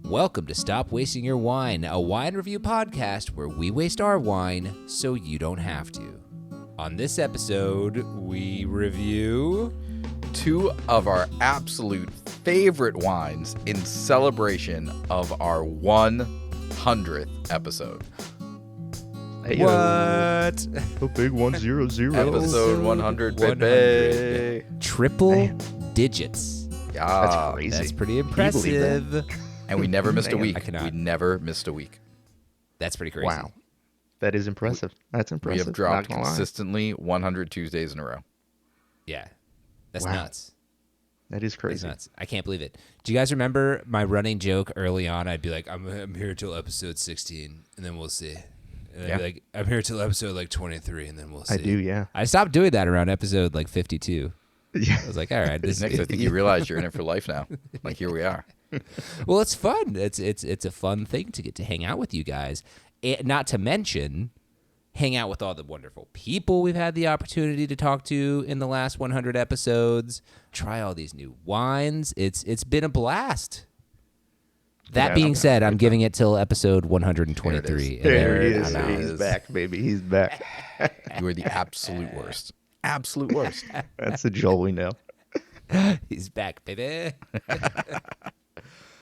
Welcome to Stop Wasting Your Wine, a wine review podcast where we waste our wine so you don't have to. On this episode, we review two of our absolute favorite wines in celebration of our 100th episode. Hey, what? The big 100. Episode 100, baby. Triple digits. Yeah. That's crazy. That's pretty Can you believe impressive. And we never missed a Man, week. I cannot. We never missed a week. That's pretty crazy. Wow. That is impressive. That's impressive. We have dropped Not gonna lie. consistently 100 Tuesdays in a row. Yeah. That's Wow. nuts. That is That's crazy. nuts. I can't believe it. Do you guys remember my running joke early on? I'd be like, I'm here till episode 16, and then we'll see. And I'd be like, I'm here till episode like 23, and then we'll see. I do, yeah. I stopped doing that around episode like 52. Yeah. I was like, all right. This Next, I think you realize you're in it for life now. Like, here we are. Well, it's fun. It's a fun thing to get to hang out with you guys. Not to mention, hang out with all the wonderful people we've had the opportunity to talk to in the last 100 episodes. Try all these new wines. It's been a blast. That Yeah, being I'm said, I'm giving it till episode 123. There he There is. it He's is. back, baby. He's back. You are the absolute worst. Absolute worst. That's the Joel we know. He's back, baby.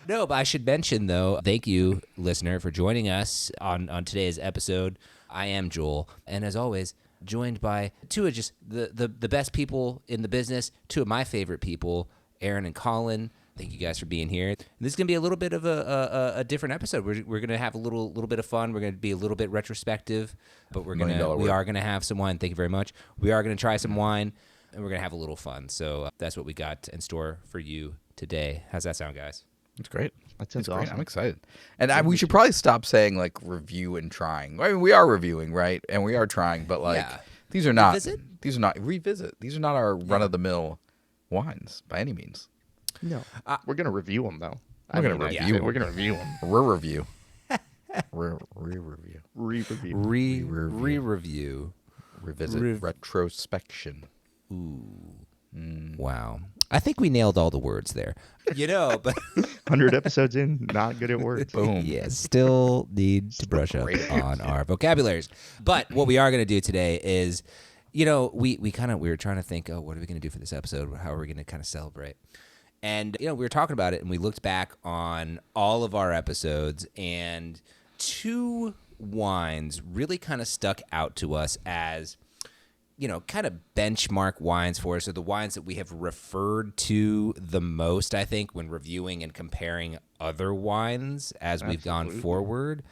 No, but I should mention, though, thank you, listener, for joining us on today's episode. I am Joel, and as always, joined by two of just the best people in the business, two of my favorite people, Aaron and Colin. Thank you guys for being here. This is going to be a little bit of a different episode. We're going to have a little bit of fun. We're going to be a little bit retrospective, but we are going to have some wine. Thank you very much. We are going to try some wine, and we're going to have a little fun. So that's what we got in store for you today. How's that sound, guys? It's great. That sounds It's great. awesome. I'm excited. And we should probably stop saying, like, review and trying. I mean, we are reviewing, right? And we are trying, but, like, Yeah. these are not... Revisit? These are not... Revisit. These are not our run-of-the-mill wines, by any means. No. We're going to review them, though. We're gonna review 'em. We're going to review them. Re-review. Re-review. Re-review. Re-review. Revisit. Retrospection. Wow. I think we nailed all the words there. You know, but 100 episodes in, not good at words. Boom. yeah, still need to brush up on our vocabularies. But what we are going to do today is, you know, we were trying to think, oh, what are we going to do for this episode? How are we going to kind of celebrate? And, you know, we were talking about it, and we looked back on all of our episodes, and two wines really kind of stuck out to us as, you know, kind of benchmark wines for us, or the wines that we have referred to the most, I think, when reviewing and comparing other wines as we've gone forward.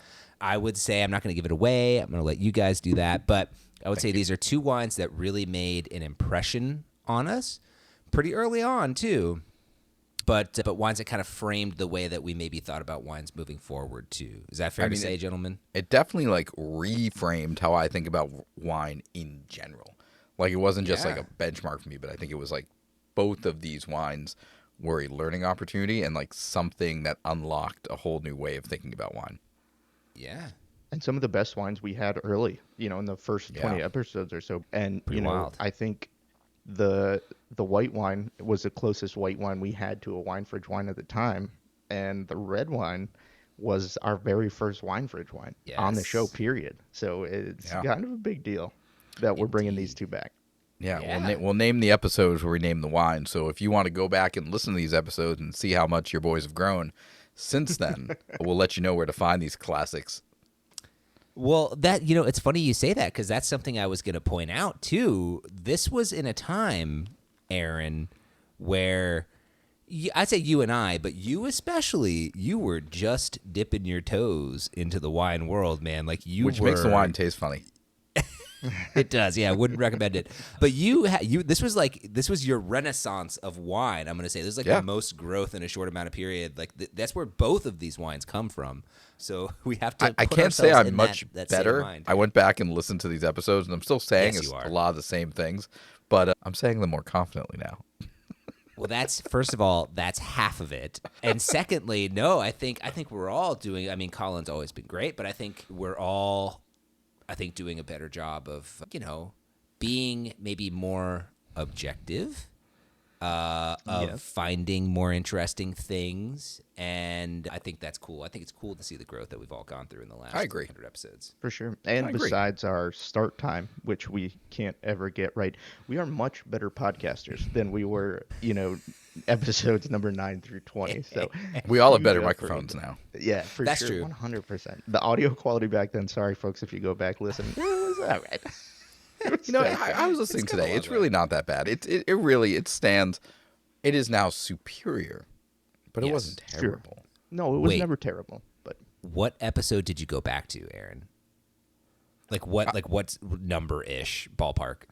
I would say, I'm not going to give it away. I'm going to let you guys do that. But I would say these are two wines that really made an impression on us pretty early on, too. But wines that kind of framed the way that we maybe thought about wines moving forward, too. Is that fair to say, gentlemen? It definitely, like, reframed how I think about wine in general. Like, it wasn't just, like, a benchmark for me, but I think it was, like, both of these wines were a learning opportunity and, like, something that unlocked a whole new way of thinking about wine. Yeah. And some of the best wines we had early, you know, in the first 20 Yeah. episodes or so. And, Pretty you know, wild. I think the white wine was the closest white wine we had to a wine fridge wine at the time. And the red wine was our very first wine fridge wine on the show, Yes. period. So it's kind of a big deal that we're bringing these two back. Yeah, Yeah. We'll name the episodes where we name the wine. So if you want to go back and listen to these episodes and see how much your boys have grown since then, we'll let you know where to find these classics. Well, you know, it's funny you say that because that's something I was going to point out, too. This was in a time, Aaron, where I'd say you and I, but you especially, you were just dipping your toes into the wine world, man. Like Which makes the wine taste funny. It does, yeah. I wouldn't recommend it. But this was your renaissance of wine. I'm going to say this is like the most growth in a short amount of period. Like that's where both of these wines come from. So we have to. I put can't say ourselves I'm in much that same better. mind. I went back and listened to these episodes, and I'm still saying Yes, you are. a lot of the same things, but I'm saying them more confidently now. Well, that's first of all, that's half of it, and secondly, no, I think we're all doing. I mean, Colin's always been great, but I think we're all, doing a better job of, you know, being maybe more objective of finding more interesting things, and I think that's cool. I think it's cool to see the growth that we've all gone through in the last 100 episodes. For sure. And besides our start time, which we can't ever get right, we are much better podcasters than we were, episodes number 9 through 20. So we all have better microphones now. Yeah, for That's sure. true. 100%. The audio quality back then, sorry folks if you go back listen, it was all right. I was listening today. It's really not that bad. It really stands. It is now superior, but it wasn't terrible. Sure. No, it was never terrible. But what episode did you go back to, Aaron? Like what's number-ish ballpark?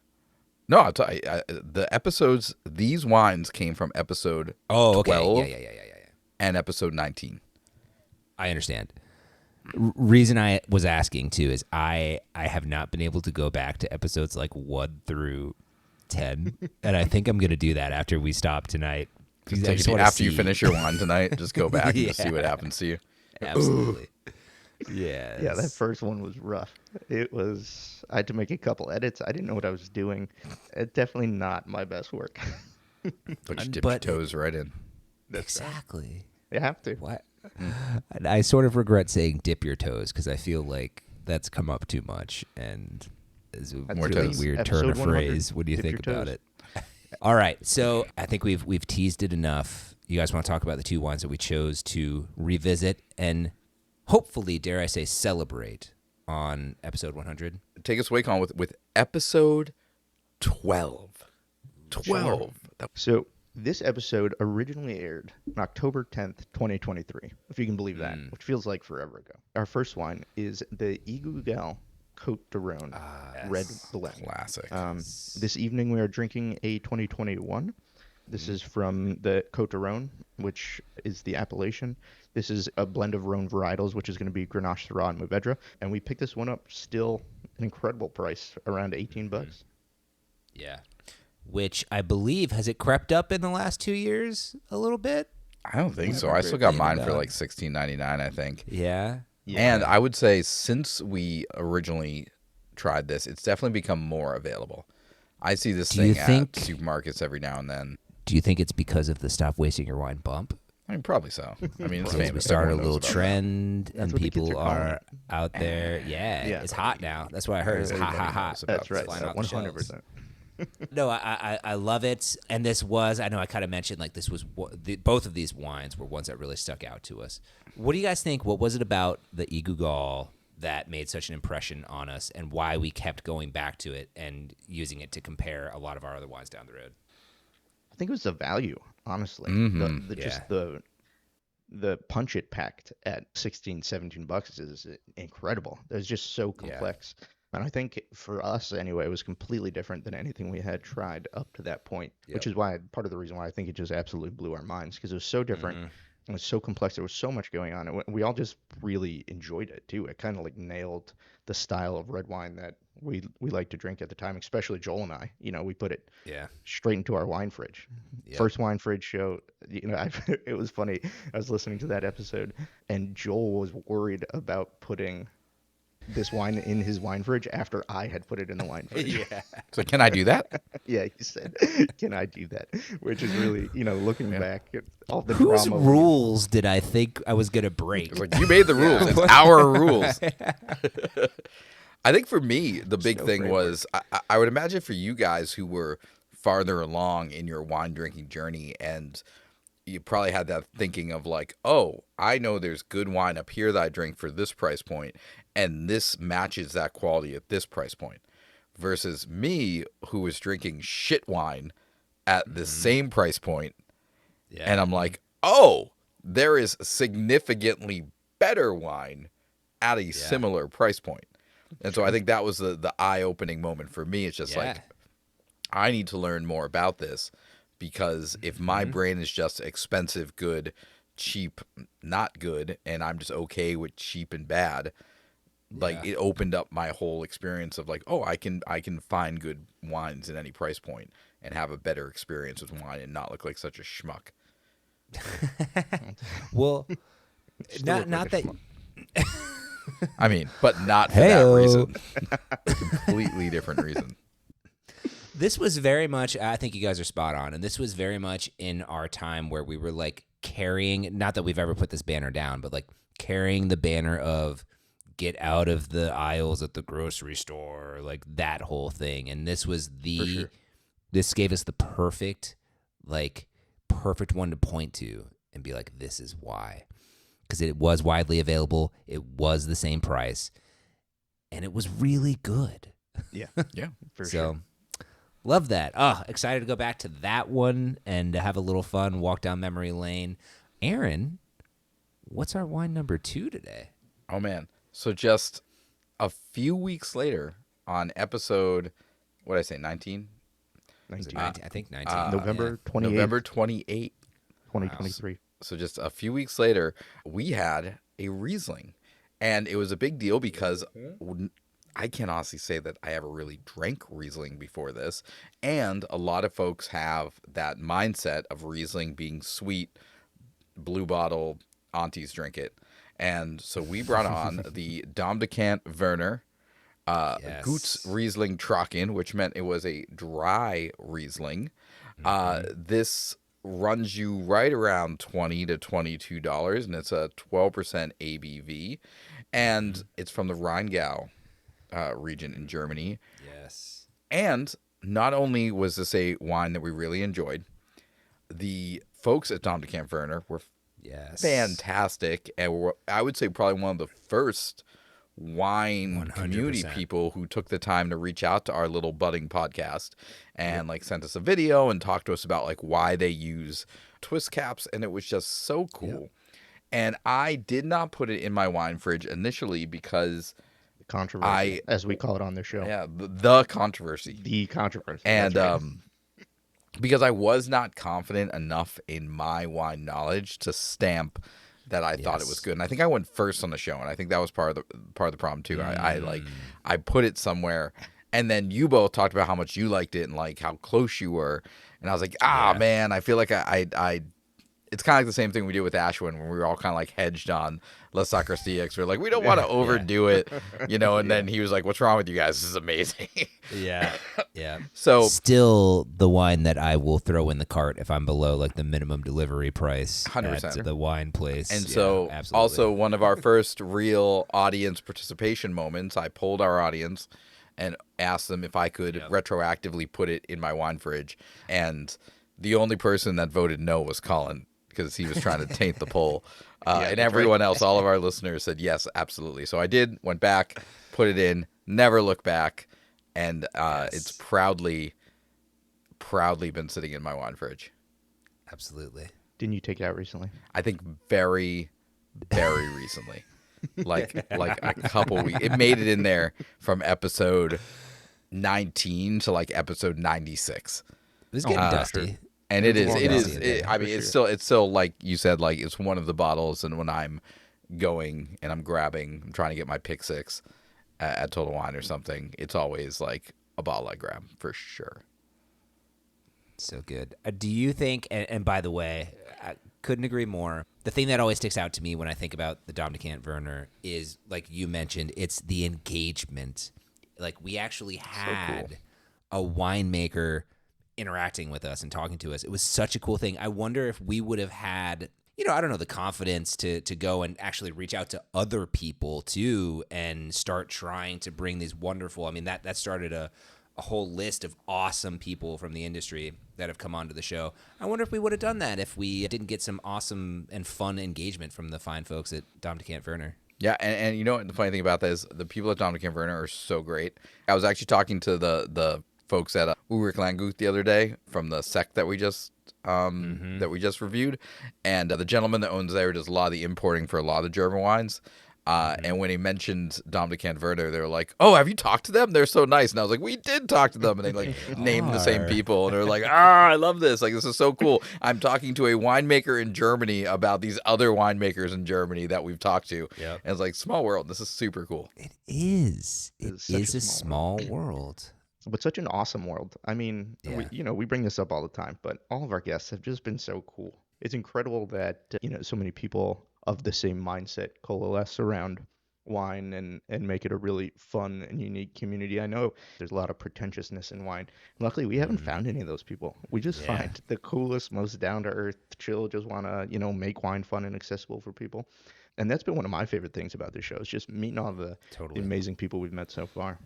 No, I'll tell you. The episodes, these wines came from episode 12 yeah. and episode 19. I understand. Reason I was asking too is I have not been able to go back to episodes like 1 through 10, and I think I'm gonna do that after we stop tonight. After you finish your wine tonight, just go back and just see what happens to you. Absolutely. Yeah. Yeah, that first one was rough. I had to make a couple edits. I didn't know what I was doing. It's definitely not my best work. But you dip your toes right in. Exactly. You have to. What? I sort of regret saying dip your toes because I feel like that's come up too much and is a really weird turn of phrase when you think about it. All right, so I think we've teased it enough. You guys want to talk about the 2 wines that we chose to revisit and hopefully, dare I say, celebrate on episode 100? Take us away, Colin, with episode 12. 12. So this episode originally aired on October 10th, 2023, if you can believe that, which feels like forever ago. Our first wine is the Guigal Côtes du Rhône Red Blend. Classic. This evening we are drinking a 2021. This is from the Côtes du Rhône, which is the appellation. This is a blend of Rhône varietals, which is going to be Grenache, Syrah, and Mourvedre. And we picked this one up still an incredible price, around $18. Yeah. Which I believe, has it crept up in the last 2 years a little bit? I don't think so. I still got mine for like $16.99, I think. Yeah. And I would say since we originally tried this, it's definitely become more available. I see this thing at supermarkets every now and then. Do you think it's because of the Stop Wasting Your Wine bump? I mean, probably so. I mean, it's We famous. started a Everyone little knows about trend, and people are it. out there. Yeah, it's hot now. That's what I heard. It's hot, hot, hot. That's right. Flying off the shelves. 100%. No, I love it. And this was, I know I kind of mentioned, like, this was, both of these wines were ones that really stuck out to us. What do you guys think? What was it about the Guigal that made such an impression on us, and why we kept going back to it and using it to compare a lot of our other wines down the road? I think it was the value, honestly. Just the punch it packed at $16-17 is incredible. It was just so complex. Yeah. And I think for us, anyway, it was completely different than anything we had tried up to that point, which is why part of the reason why I think it just absolutely blew our minds, because it was so different. It was so complex. There was so much going on. And we all just really enjoyed it, too. It kind of like nailed the style of red wine that we like to drink at the time, especially Joel and I. We put it straight into our wine fridge. Yep. First wine fridge show. It was funny. I was listening to that episode, and Joel was worried about putting this wine in his wine fridge after I had put it in the wine fridge. So can I do that? Yeah, he said, "Can I do that?" Which is really, looking back at all the Whose drama. rules did I think I was gonna break? It's like, you made the rules. It's our rules. I think for me, the big thing was I would imagine for you guys who were farther along in your wine drinking journey, and you probably had that thinking of like, oh, I know there's good wine up here that I drink for this price point, and this matches that quality at this price point, versus me who was drinking shit wine at the same price point. Yeah. And I'm like, oh, there is significantly better wine at a similar price point. And so I think that was the eye-opening moment for me. It's just like, I need to learn more about this, because if my brain is just expensive, good, cheap, not good, and I'm just okay with cheap and bad, like it opened up my whole experience of like, oh, I can find good wines in any price point and have a better experience with wine and not look like such a schmuck. Well, not that. I mean, but not for that reason. Completely different reason. This was very much, I think you guys are spot on, and this was very much in our time where we were like carrying, not that we've ever put this banner down, but like carrying the banner of get out of the aisles at the grocery store, like that whole thing. And this was this gave us the perfect one to point to and be like, this is why. Because it was widely available, it was the same price, and it was really good. Yeah, for So, sure. love that. Oh, excited to go back to that one and have a little fun, walk down memory lane. Aaron, what's our wine number 2 today? Oh, man. So just a few weeks later on episode, what did I say, 19? 19. I think 19. November 28th. November 28th. 2023. So just a few weeks later, we had a Riesling. And it was a big deal because I can honestly say that I ever really drank Riesling before this. And a lot of folks have that mindset of Riesling being sweet, blue bottle, aunties drink it. And so we brought on the Domdechant Werner Côtes Riesling Trocken, which meant it was a dry Riesling. This runs you right around $20 to $22, and it's a 12% ABV. And it's from the Rheingau region in Germany. Yes. And not only was this a wine that we really enjoyed, the folks at Domdechant Werner were fantastic, and were, I would say, probably one of the first wine 100%. community people who took the time to reach out to our little budding podcast and like sent us a video and talked to us about like why they use twist caps, and it was just so cool. Yep. And I did not put it in my wine fridge initially because controversy, as we call it on the show. Yeah, the controversy. The controversy. And because I was not confident enough in my wine knowledge to stamp that I thought it was good. And I think I went first on the show, and I think that was part of the problem too. I put it somewhere, and then you both talked about how much you liked it and like how close you were, and I was like, man, I feel like I it's kind of like the same thing we did with Ashwin when we were all kind of like hedged on La Sacristia. We're like, we don't want to overdo it, you know. And then he was like, "What's wrong with you guys? This is amazing." Yeah. So still the wine that I will throw in the cart if I'm below like the minimum delivery price 100%. at the wine place. And so also one of our first real audience participation moments, I polled our audience and asked them if I could retroactively put it in my wine fridge. And the only person that voted no was Colin, because he was trying to taint the poll. And everyone else, all of our listeners said, yes, absolutely. So I did, went back, put it in, never looked back. And it's proudly been sitting in my wine fridge. Absolutely. Didn't you take it out recently? I think very, very recently. like a couple weeks. It made it in there from episode 19 to like episode 96. It was getting dusty. Sure. And it is. I mean, it's still like you said, like it's one of the bottles. And when I'm going and I'm trying to get my pick six at Total Wine or something, it's always like a bottle I grab for sure. So good. Do you think? And by the way, I couldn't agree more. The thing that always sticks out to me when I think about the Domdechant Werner is, like you mentioned, it's the engagement. Like we actually had a winemaker interacting with us and talking to us. It was such a cool thing. I wonder if we would have had, I don't know, the confidence to go and actually reach out to other people too and start trying to bring these wonderful, I mean, that started a whole list of awesome people from the industry that have come onto the show. I wonder if we would have done that if we didn't get some awesome and fun engagement from the fine folks at Domdechant Werner. Yeah, and you know what the funny thing about that is the people at Domdechant Werner are so great. I was actually talking to the folks at Ulrich Landgut the other day from the sect that we just reviewed, and the gentleman that owns there does a lot of the importing for a lot of the German wines. And when he mentioned Domdechant Werner, they were like, "Oh, have you talked to them? They're so nice." And I was like, "We did talk to them," and they like named the same people, and they're like, I love this. Like, this is so cool. I'm talking to a winemaker in Germany about these other winemakers in Germany that we've talked to. Yep. And it's like, small world. This is super cool. It is. It is a small world. But such an awesome world. I mean, we bring this up all the time, but all of our guests have just been so cool. It's incredible that, so many people of the same mindset coalesce around wine and make it a really fun and unique community. I know there's a lot of pretentiousness in wine. Luckily, we haven't found any of those people. We just find the coolest, most down to earth, chill, just want to, make wine fun and accessible for people. And that's been one of my favorite things about this show, is just meeting all the amazing people we've met so far.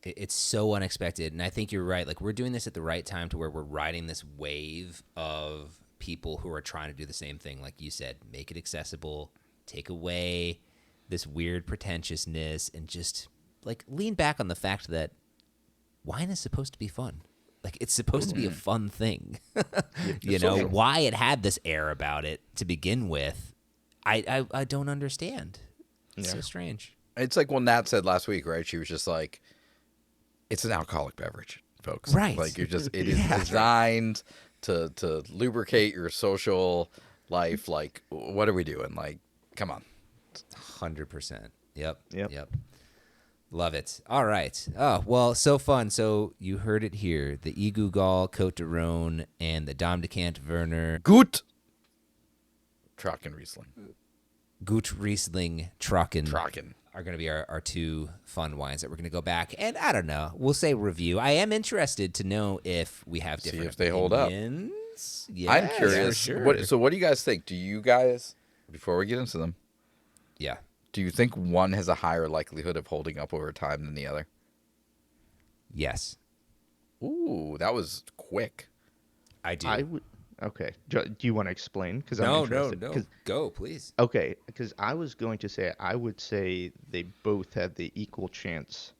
It's so unexpected, and I think you're right. Like, we're doing this at the right time to where we're riding this wave of people who are trying to do the same thing. Like you said, make it accessible, take away this weird pretentiousness, and just like lean back on the fact that wine is supposed to be fun. Like, it's supposed to be a fun thing. You know, why it had this air about it to begin with, I don't understand. It's so strange. It's like what Nat said last week, right? She was just like, it's an alcoholic beverage, folks. Right. Like, it is designed to lubricate your social life. Like, what are we doing? Like, come on. 100%. Yep. Love it. All right. Oh, well, so fun. So you heard it here. The Guigal Côtes du Rhône and the Domdechant Werner Trocken Riesling. Riesling Trocken are going to be our two fun wines that we're going to go back and, I don't know, we'll say review. I am interested to know if we have different if they hold up. Yeah, I'm curious. Sure. So what do you guys think? Do you guys, before we get into them, do you think one has a higher likelihood of holding up over time than the other? Yes. Ooh, that was quick. I do. Okay. Do you want to explain? Because No. Go, please. Okay, because I was going to say, I would say they both have the equal chance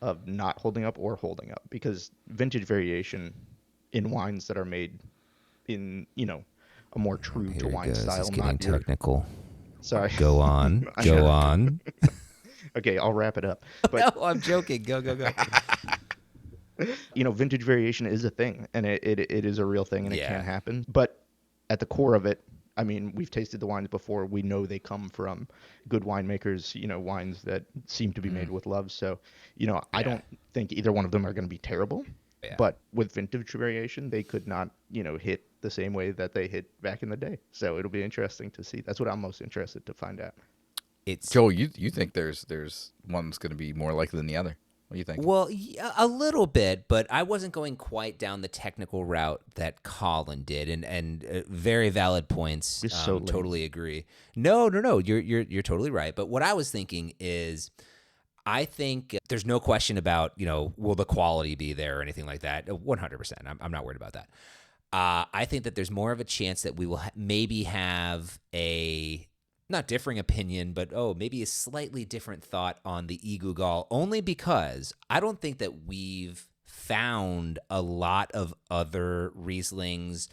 of not holding up or holding up, because vintage variation in wines that are made in, a more true to wine style. It's getting technical. Sorry. Go on. Go on. Okay, I'll wrap it up. But, no, I'm joking. Go. Vintage variation is a thing, and it is a real thing, and it can happen. But at the core of it, I mean, we've tasted the wines before. We know they come from good winemakers, wines that seem to be made with love. So, I don't think either one of them are going to be terrible. Yeah. But with vintage variation, they could not, hit the same way that they hit back in the day. So it'll be interesting to see. That's what I'm most interested to find out. Joel, you think there's one that's going to be more likely than the other? What do you think? Well, a little bit, but I wasn't going quite down the technical route that Colin did, and very valid points. Totally agree. No, you're totally right. But what I was thinking is, I think there's no question about, will the quality be there or anything like that. 100%. I'm not worried about that. I think that there's more of a chance that we will maybe have a not differing opinion, but maybe a slightly different thought on the Guigal, only because I don't think that we've found a lot of other Rieslings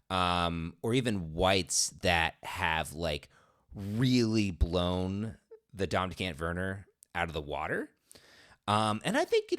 or even whites that have like really blown the Domdechant Werner out of the water. And I think,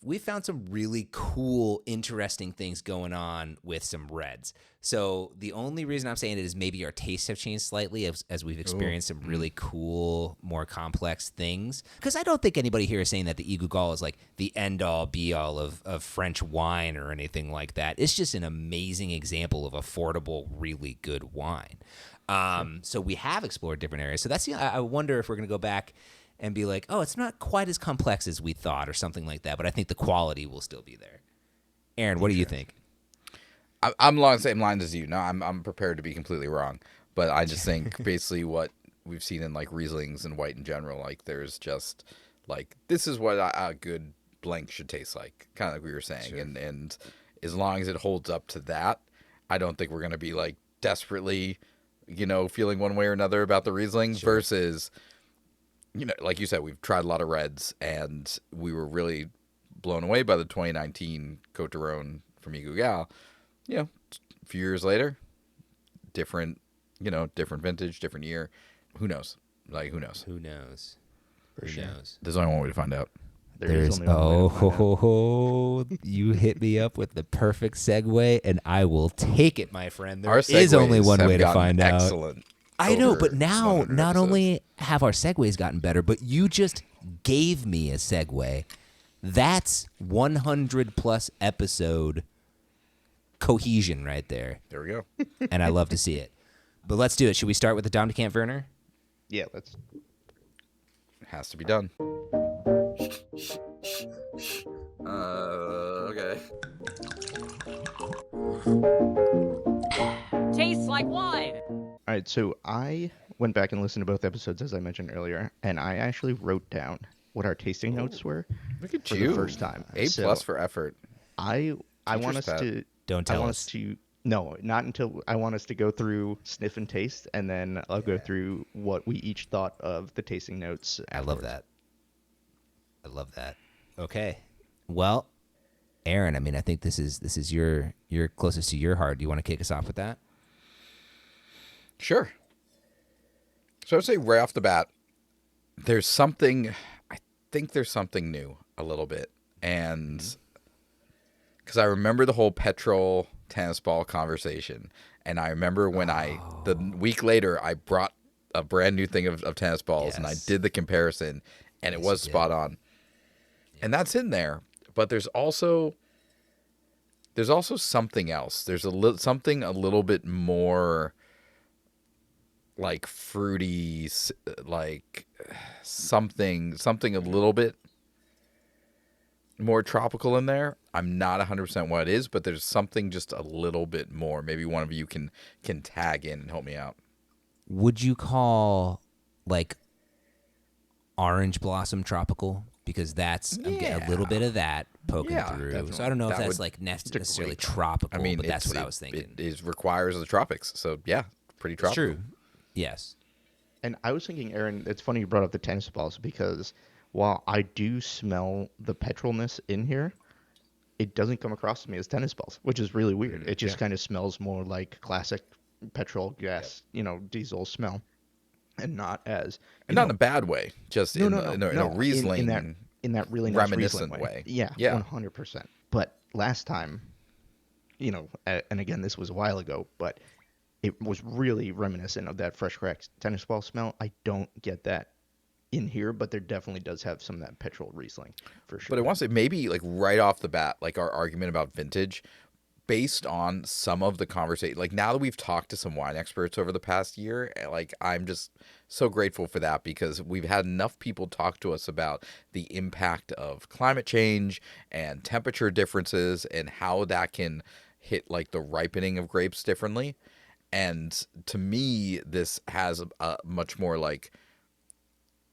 we've found some really cool, interesting things going on with some reds. So the only reason I'm saying it is maybe our tastes have changed slightly as we've experienced some really cool, more complex things. Because I don't think anybody here is saying that the Guigal is like the end-all, be-all of French wine or anything like that. It's just an amazing example of affordable, really good wine. So we have explored different areas. So that's I wonder if we're going to go back and be like, it's not quite as complex as we thought or something like that, but I think the quality will still be there. Aaron, what do you think? I'm along the same lines as you. No, I'm prepared to be completely wrong, but I just think basically what we've seen in like Rieslings and white in general, like there's just like, this is what a good blank should taste like, kind of like we were saying. Sure. And as long as it holds up to that, I don't think we're going to be like desperately, feeling one way or another about the Rieslings versus... like you said, we've tried a lot of reds, and we were really blown away by the 2019 Côtes du Rhône from Guigal. A few years later, different vintage, different year. Who knows? Who knows? Who knows? For sure. There's only one way to find out. There's you hit me up with the perfect segue, and I will take it, my friend. There is only one way to find out. Excellent. I know, but now not only have our segues gotten better, but you just gave me a segue. That's 100 plus episode cohesion right there. There we go. And I love to see it. But let's do it. Should we start with the Domdechant Werner? Yeah, let's. Has to be done. Okay. Tastes like wine. All right, so I went back and listened to both episodes, as I mentioned earlier, and I actually wrote down what our tasting notes were Look at for you. the first time. A+ for effort. I want us pet. to Don't I tell want us. us to no, not until I want us to go through sniff and taste, and then I'll go through what we each thought of the tasting notes. I love that. I love that. Okay. Well, Aaron, I mean, I think this is your closest to your heart. Do you want to kick us off with that? Sure. So I would say right off the bat, I think there's something new a little bit. And because I remember the whole petrol tennis ball conversation. And I remember when the week later, I brought a brand new thing of tennis balls and I did the comparison and it was spot on. Yeah. And that's in there. But there's also something else. There's something a little bit more like fruity, like something a little bit more tropical in there. I'm not 100% what it is, but there's something just a little bit more. Maybe one of you can tag in and help me out. Would you call like orange blossom tropical? Because that's I'm getting a little bit of that poking through. Definitely. So I don't know if that's like necessarily tropical, but that's what I was thinking. It requires the tropics. So yeah, pretty tropical. It's true. Yes. And I was thinking, Aaron, it's funny you brought up the tennis balls because while I do smell the petrolness in here, it doesn't come across to me as tennis balls, which is really weird. It just kind of smells more like classic petrol gas, diesel smell, and not as and not in a bad way, just in a Riesling in that really nice reminiscent Riesling way. Yeah, 100%. But last time, and again this was a while ago, but it was really reminiscent of that fresh cracked tennis ball smell. I don't get that in here, but there definitely does have some of that petrol Riesling for sure. But I want to say maybe like right off the bat, like our argument about vintage, based on some of the conversation, like now that we've talked to some wine experts over the past year, like I'm just so grateful for that because we've had enough people talk to us about the impact of climate change and temperature differences and how that can hit like the ripening of grapes differently. And to me, this has a much more like,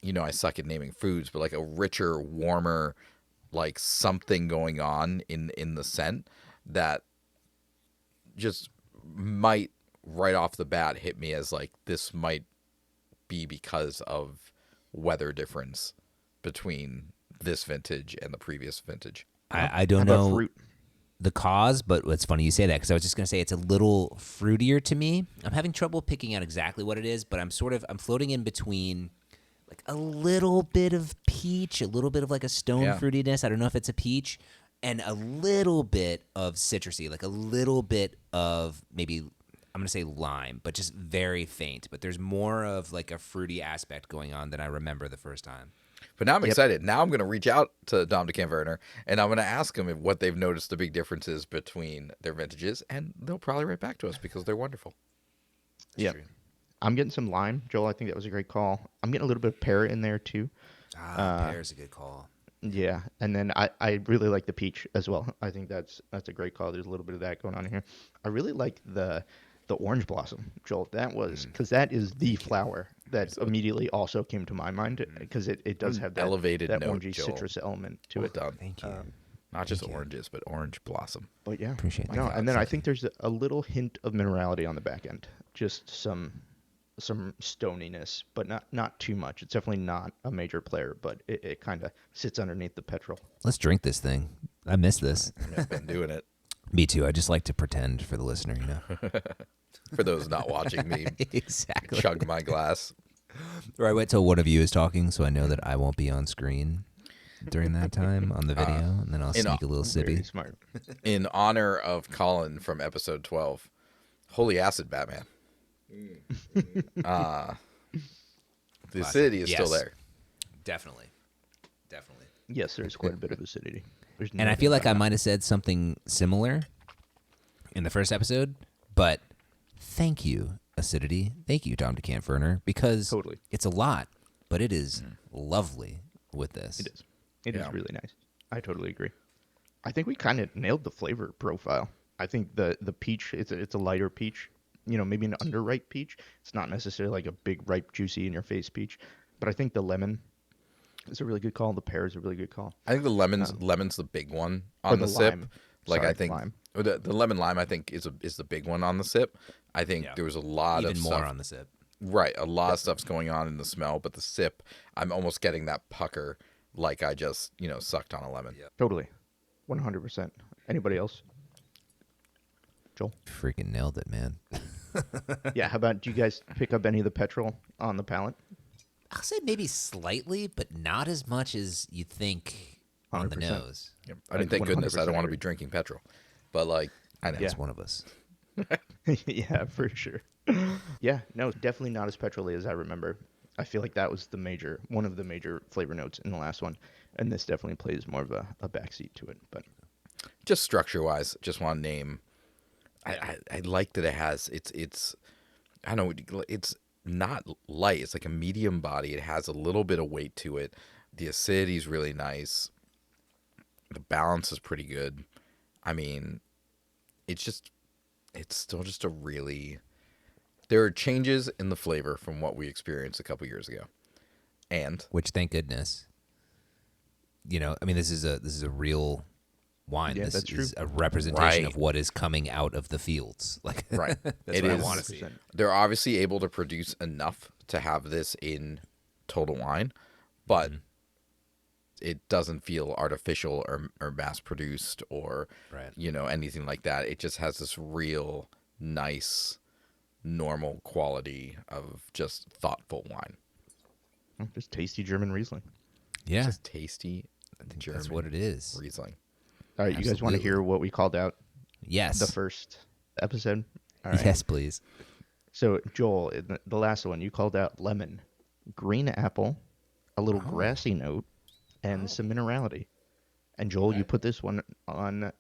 I suck at naming foods, but like a richer, warmer, like something going on in the scent that just might right off the bat hit me as like this might be because of weather difference between this vintage and the previous vintage. I don't know the cause, but it's funny you say that because I was just going to say it's a little fruitier to me. I'm having trouble picking out exactly what it is, but I'm floating in between like a little bit of peach, a little bit of like a stone fruitiness. I don't know if it's a peach, and a little bit of citrusy, like a little bit of maybe I'm going to say lime, but just very faint. But there's more of like a fruity aspect going on than I remember the first time. But now I'm excited. Now I'm going to reach out to Domdechant Werner, and I'm going to ask them what they've noticed the big differences between their vintages, and they'll probably write back to us because they're wonderful. Yeah. I'm getting some lime, Joel. I think that was a great call. I'm getting a little bit of pear in there, too. Pear's a good call. Yeah, and then I really like the peach as well. I think that's a great call. There's a little bit of that going on here. I really like the orange blossom, Joel. That was because that is the flower that immediately also came to my mind because it does have that elevated that note, orangey Joel. citrus element to it. Done. Thank you. Not just oranges, but orange blossom. But yeah, Appreciate that. No, and then I think there's a little hint of minerality on the back end, just some stoniness, but not too much. It's definitely not a major player, but it kind of sits underneath the petrol. Let's drink this thing. I miss this. I've been doing it. Me too. I just like to pretend for the listener, For those not watching me exactly. chug my glass. Or I wait till one of you is talking so I know that I won't be on screen during that time on the video, and then I'll sneak a little Very sippy. smart. In honor of Colin from episode 12, Holy Acid Batman. The acidity is still there. Definitely. Yes, there's quite a bit of acidity. And I feel like I might have said something similar in the first episode, but thank you, acidity. Thank you, Domdechant Werner, because Totally. it's a lot. but it is lovely with this. It is. It is really nice. I totally agree. I think we kind of nailed the flavor profile. I think the peach, it's a lighter peach, maybe an underripe peach. It's not necessarily like a big, ripe, juicy in your face peach, but I think the lemon is a really good call. The pear is a really good call. I think the lemon's the big one on the sip. Lime. Like Sorry, I think lime. the lemon lime I think is the big one on the sip. I think there was a lot Even of more stuff, on the sip. right? A lot of stuff's going on in the smell, but the sip, I'm almost getting that pucker, like I just sucked on a lemon. Yep. Totally, 100%. Anybody else? Joel? Freaking nailed it, man. Yeah. How about, do you guys pick up any of the petrol on the palate? I'll say maybe slightly, but not as much as you think on the 100%. nose. Yep. I mean, thank goodness I don't want to agree. be drinking petrol, but like I know. That's one of us. Yeah, for sure. Yeah, no, definitely not as petrol-y as I remember. I feel like that was one of the major flavor notes in the last one, and this definitely plays more of a backseat to it. But Just structure-wise, just want to name. I like that it has it's I don't know, it's not light. It's like a medium body. It has a little bit of weight to it. The acidity is really nice. The balance is pretty good. I mean, it's still just a really. There are changes in the flavor from what we experienced a couple years ago, and Which, thank goodness. I mean, this is a real wine. Yeah, this that's is true. a representation Right. of what is coming out of the fields. Like, right, that's it what is. I want to see. 100%. They're obviously able to produce enough to have this in total wine, but it doesn't feel artificial or mass produced or Right. anything like that. It just has this real nice, normal quality of just thoughtful wine. Just tasty German Riesling. Yeah, Just tasty German that's what it is. Riesling. All right, you guys want to Absolutely. hear what we called out Yes. the first episode? All right. Yes, please. So, Joel, in the last one, you called out lemon, green apple, a little grassy note, and some minerality. And Joel, you put this one on.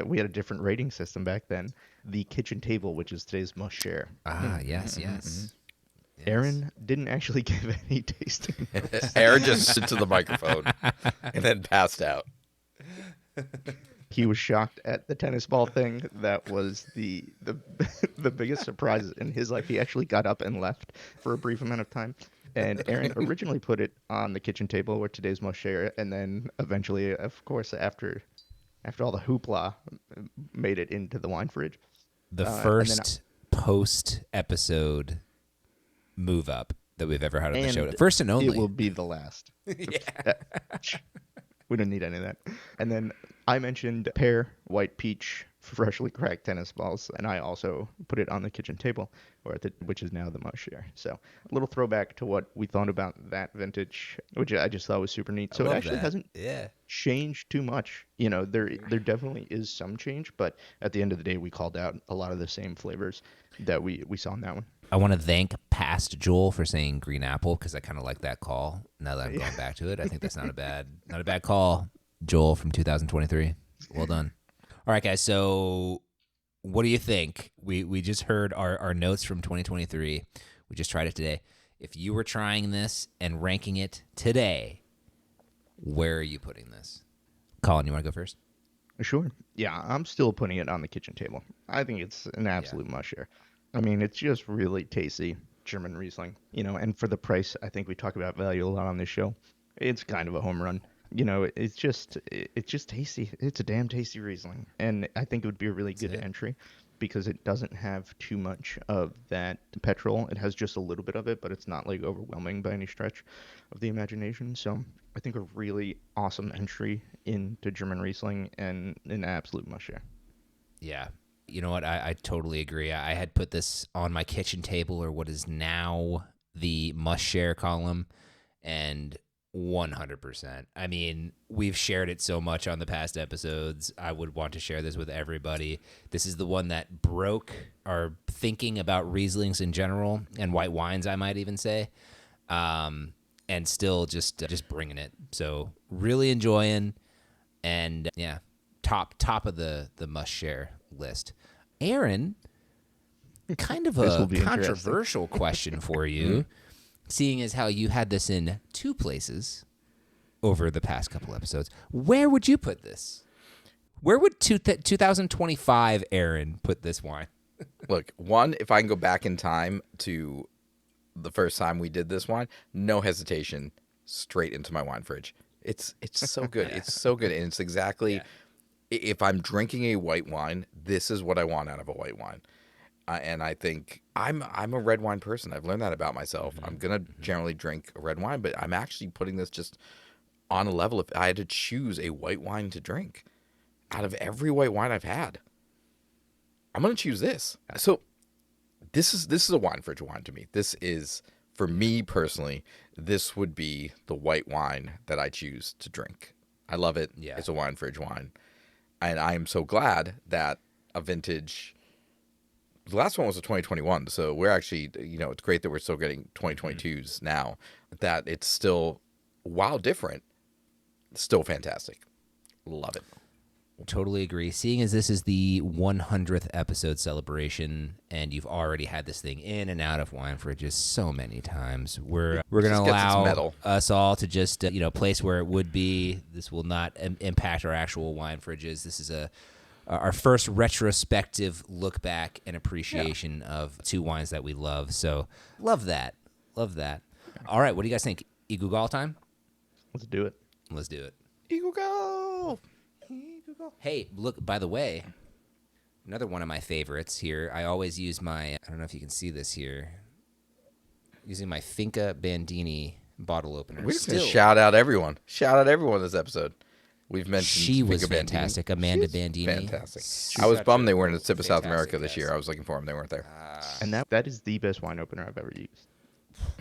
We had a different rating system back then. The kitchen table, which is today's must share. Ah, yes, yes. Yes. Aaron didn't actually give any tasting. Aaron just stood to the microphone and then passed out. He was shocked at the tennis ball thing. That was the the biggest surprise in his life. He actually got up and left for a brief amount of time. And Aaron originally put it on the kitchen table where today's must share, and then eventually, of course, after all the hoopla, made it into the wine fridge. The and then first post-episode move up that we've ever had on the show. First and only. It will be the last. We don't need any of that. And then I mentioned pear, white peach, freshly cracked tennis balls, and I also put it on the kitchen table, which is now the must share. So a little throwback to what we thought about that vintage, which I just thought was super neat. So it actually hasn't changed too much. There definitely is some change, but at the end of the day, we called out a lot of the same flavors that we saw in that one. I want to thank past Joel for saying green apple because I kind of like that call. Now that I'm going back to it, I think that's not a bad call, Joel from 2023. Well done. All right, guys. So, what do you think? We just heard our notes from 2023. We just tried it today. If you were trying this and ranking it today, where are you putting this? Colin, you want to go first? Sure. Yeah, I'm still putting it on the kitchen table. I think it's an absolute must share. I mean, it's just really tasty German Riesling, and for the price, I think we talk about value a lot on this show. It's kind of a home run. It's just tasty. It's a damn tasty Riesling, and I think it would be a really good entry because it doesn't have too much of that petrol. It has just a little bit of it, but it's not like overwhelming by any stretch of the imagination. So I think a really awesome entry into German Riesling and an absolute must share. Yeah. You know what? I totally agree. I had put this on my kitchen table or what is now the must share column, and 100%. I mean, we've shared it so much on the past episodes. I would want to share this with everybody. This is the one that broke our thinking about Rieslings in general and white wines, I might even say, and still just bringing it. So really enjoying, and yeah, top of the must share list. Aaron, kind of a controversial question for you. seeing as how you had this in 2 places over the past couple episodes, where would you put this? Where would 2025 Aaron put this wine? Look, one, if I can go back in time to the first time we did this wine, no hesitation, straight into my wine fridge. It's so good. It's so good. And it's exactly, if I'm drinking a white wine, this is what I want out of a white wine. And I think I'm a red wine person. I've learned that about myself. I'm going to generally drink a red wine, but I'm actually putting this just on a level. If I had to choose a white wine to drink out of every white wine I've had, I'm going to choose this. So this is a wine fridge wine to me. This is, for me personally, this would be the white wine that I choose to drink. I love it. Yeah. It's a wine fridge wine. And I am so glad that a vintage, the last one was a 2021. So we're actually, it's great that we're still getting 2022s now, that it's still, while different, still fantastic. Love it. Totally agree. Seeing as this is the 100th episode celebration, and you've already had this thing in and out of wine fridges so many times, we're going to allow us all to just place where it would be. This will not impact our actual wine fridges. This is our first retrospective look back and appreciation of 2 wines that we love. So love that. All right, what do you guys think? Guigal time? Let's do it. Guigal. Hey, look, by the way, another one of my favorites here. I always use I don't know if you can see this here, using my Finca Bandini bottle opener. We're just going to shout out everyone this episode. We've mentioned she was Finca fantastic. Bandini. Amanda Bandini. Fantastic. I was bummed they weren't at Sip of South America this year. I was looking for them. They weren't there. And that is the best wine opener I've ever used.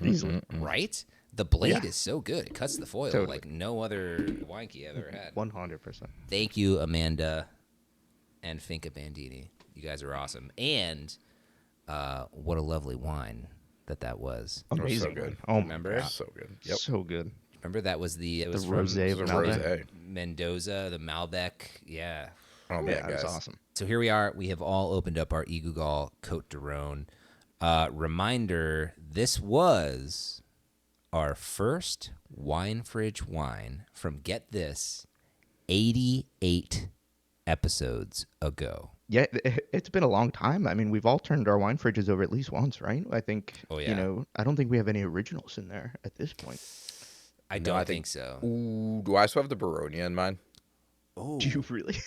Easily. Right? The blade is so good. It cuts the foil like no other wine key I've ever had. 100%. Thank you, Amanda and Finca Bandini. You guys are awesome. And what a lovely wine that was. Amazing. So good. Oh, remember? So good. Yep. So good. Remember that was the rosé. Mendoza, the Malbec. Yeah. Oh man, that was awesome. So here we are. We have all opened up our Guigal Côtes du Rhône. Reminder, this was our first wine fridge wine from, get this, 88 episodes ago. Yeah, it's been a long time. I mean, we've all turned our wine fridges over at least once, right? I think, I don't think we have any originals in there at this point. I don't think so. Ooh, do I still have the Baronia in mine? Oh. Do you really?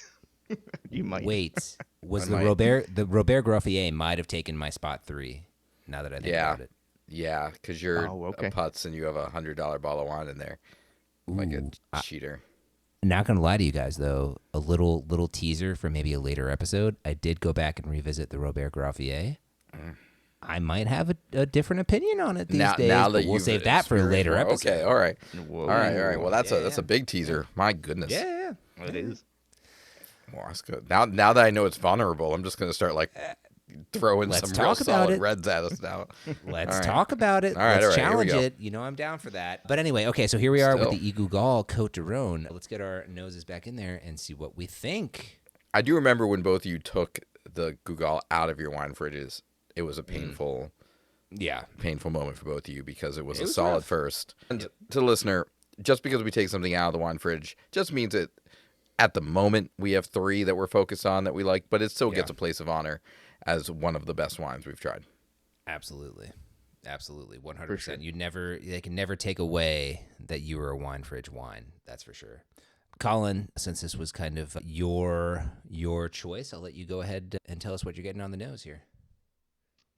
You might. Wait, was the Robert Groffier might have taken my spot 3, now that I think about it. Yeah, because you're a putz and you have $100 bottle of wine in there. Like a cheater. Not going to lie to you guys, though, a little teaser for maybe a later episode. I did go back and revisit the Robert Groffier. I might have a different opinion on it these days, now but we'll save that for a later episode. Okay, all right. Whoa. All right. Well, that's a big teaser. My goodness. Yeah. It is. Well, that's good. Now that I know it's vulnerable, I'm just going to start throwing some real solid reds at us now. Let's talk about it. Let's challenge it. I'm down for that. But anyway, okay, so here we are with the Guigal Côtes du Rhône. Let's get our noses back in there and see what we think. I do remember when both of you took the Guigal out of your wine fridges. It was a painful moment for both of you because it was a solid first. And to the listener, just because we take something out of the wine fridge just means that at the moment we have 3 that we're focused on that we like, but it still gets a place of honor as one of the best wines we've tried. Absolutely. 100%. Sure. They can never take away that you were a wine fridge wine. That's for sure. Colin, since this was kind of your choice, I'll let you go ahead and tell us what you're getting on the nose here.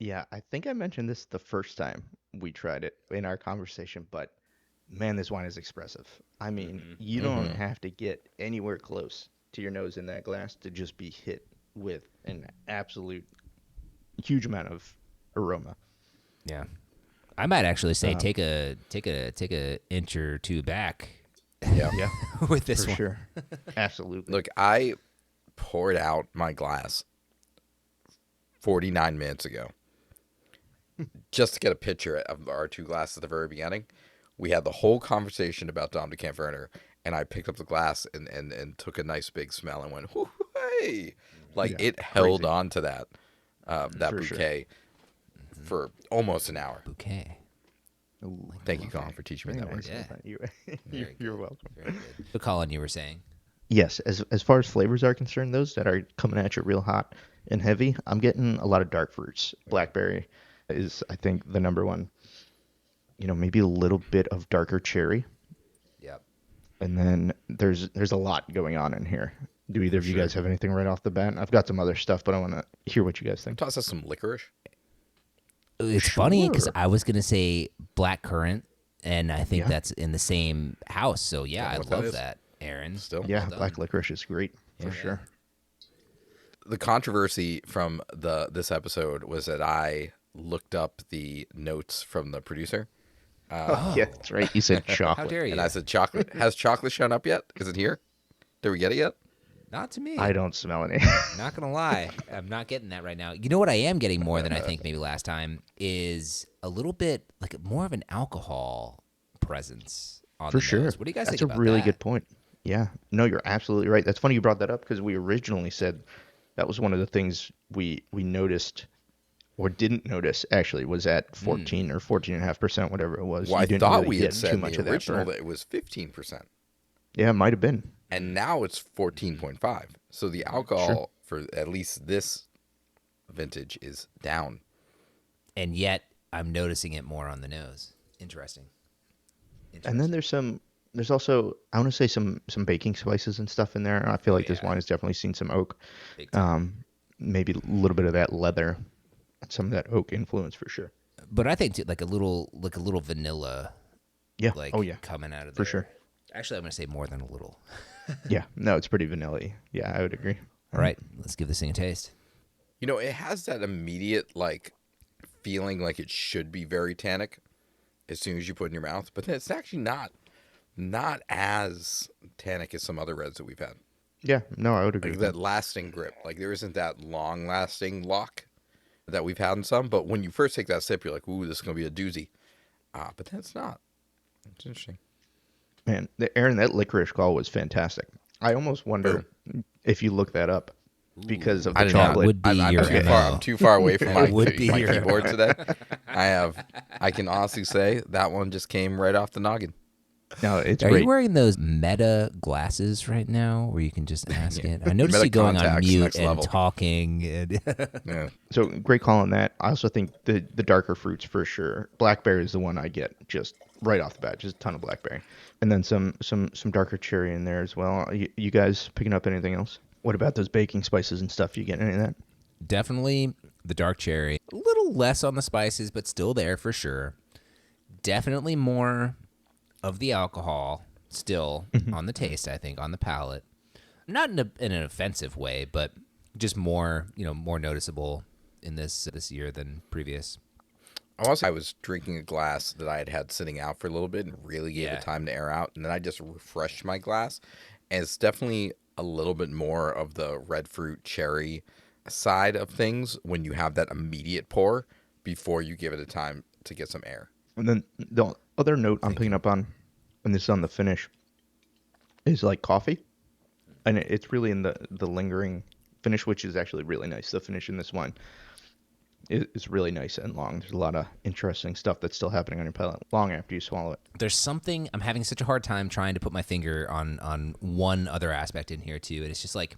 Yeah, I think I mentioned this the first time we tried it in our conversation, but man, this wine is expressive. I mean, you don't have to get anywhere close to your nose in that glass to just be hit with an absolute huge amount of aroma. Yeah, I might actually say take a inch or 2 back. Yeah, with this for one. Sure. Absolutely. Look, I poured out my glass 49 minutes ago just to get a picture of our 2 glasses at the very beginning. We had the whole conversation about Domdechant Werner, and I picked up the glass and took a nice big smell and went, hey! It held on to that For bouquet for almost an hour. Bouquet. Ooh, Thank you, Colin, for teaching me that word. Yeah. You're welcome. Very good. So, Colin, you were saying? Yes, as far as flavors are concerned, those that are coming at you real hot and heavy, I'm getting a lot of dark fruits. Blackberry is, I think, the number one. Maybe a little bit of darker cherry, Yep. and then there's a lot going on in here. Do either of you guys have anything right off the bat? I've got some other stuff, but I want to hear what you guys think. Toss us some licorice. It's funny because Sure. I was going to say black currant, and I think Yeah. that's in the same house. So, yeah, Don't know I what that love is. that, Aaron. Still. Yeah, Well done. black licorice is great for sure. The controversy from this episode was that I looked up the notes from the producer, Yeah, that's right. You said How chocolate. dare you? and I said, "Chocolate has chocolate shown up yet? Is it here? Did we get it yet?" Not to me. I don't smell any. Not going to lie. I'm not getting that right now. You know what I am getting more than I think maybe last time is a little bit like more of an alcohol presence on For the sure. nose. What do you guys That's think a about really that? good point. Yeah. No, you're absolutely right. That's funny you brought that up because we originally said that was one of the things we noticed or didn't notice actually was at 14 or 14.5%, whatever it was. Well, You I didn't thought really we get had said too in much the of that original burn. that it was 15%, Yeah, it might have been. and now it's 14.5. So the alcohol for at least this vintage is down. And yet I'm noticing it more on the nose. Interesting. And then there's also, I want to say some baking spices and stuff in there. I feel like this yeah. wine has definitely seen some oak. Big time. Maybe a little bit of that leather, some of that oak influence for sure. But I think too, like a little vanilla Yeah. like Oh yeah. coming out of For there. sure. Actually, I'm going to say more than a little. Yeah. No, it's pretty vanilla-y. Yeah, I would agree. All right, let's give this thing a taste. You know, it has that immediate like feeling like it should be very tannic as soon as you put it in your mouth, but then it's actually not as tannic as some other reds that we've had. Yeah. No, I would agree. Like with that lasting grip. Like there isn't that long lasting lock that we've had in some, but when you first take that sip, you're like, ooh, this is gonna be a doozy. But then it's not. It's interesting. Man, Aaron, that licorice call was fantastic. I almost wonder if you look that up because of I the did not. chocolate. Would be I'm your too MO. far. I'm too far away from my Would be your keyboard MO. today. I can honestly say that one just came right off the noggin. No, it's Are great. you wearing those Meta glasses right now where you can just ask it? I noticed Meta you going on contacts, mute next and level. talking. And Yeah. So great call on that. I also think the darker fruits for sure. Blackberry is the one I get just right off the bat, just a ton of blackberry, and then some darker cherry in there as well. You guys picking up anything else? What about those baking spices and stuff? You get any of that? Definitely the dark cherry. A little less on the spices, but still there for sure. Definitely more of the alcohol still on the taste, I think, on the palate. Not in an offensive way, but just more noticeable in this year than previous. I was drinking a glass that I had sitting out for a little bit and really gave Yeah. it time to air out, and then I just refreshed my glass, and it's definitely a little bit more of the red fruit cherry side of things when you have that immediate pour before you give it a time to get some air. And then the other note I'm picking up on, and this is on the finish, is like coffee, and it's really in the lingering finish, which is actually really nice. The finish in this wine is really nice and long. There's a lot of interesting stuff that's still happening on your palate long after you swallow it. There's something I'm having such a hard time trying to put my finger on one other aspect in here too, and it's just like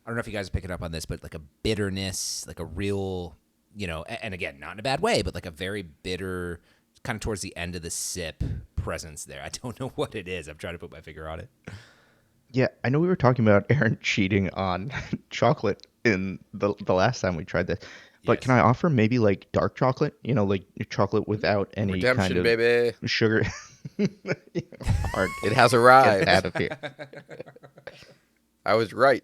I don't know if you guys are picking up on this, but like a bitterness, like a real, and again, not in a bad way, but like a very bitter, kind of towards the end of the sip presence there. I don't know what it is. I'm trying to put my finger on it. Yeah, I know we were talking about Aaron cheating on chocolate in the last time we tried this, but Yes. can I offer maybe like dark chocolate? Like chocolate without any Redemption, kind of baby. sugar. Hard. It has Get arrived. out of here. I was right.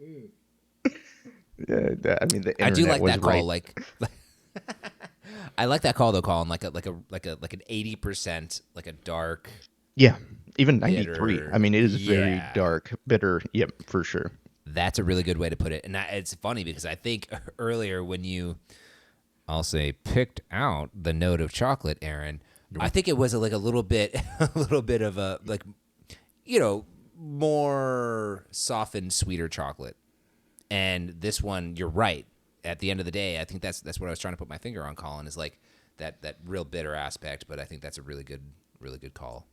Yeah, I mean, the I do internet like was that call. right. Like, I like that call though, Colin. Like an 80%, like a dark. Yeah, even 93. bitter. I mean, it is very Yeah. dark, bitter. Yep, for sure. That's a really good way to put it. And it's funny because I think earlier when I'll say picked out the note of chocolate, Aaron, I think it was like a little bit of a like, more softened, sweeter chocolate. And this one, you're right. At the end of the day, I think that's what I was trying to put my finger on, Colin, is like that real bitter aspect. But I think that's a really good call.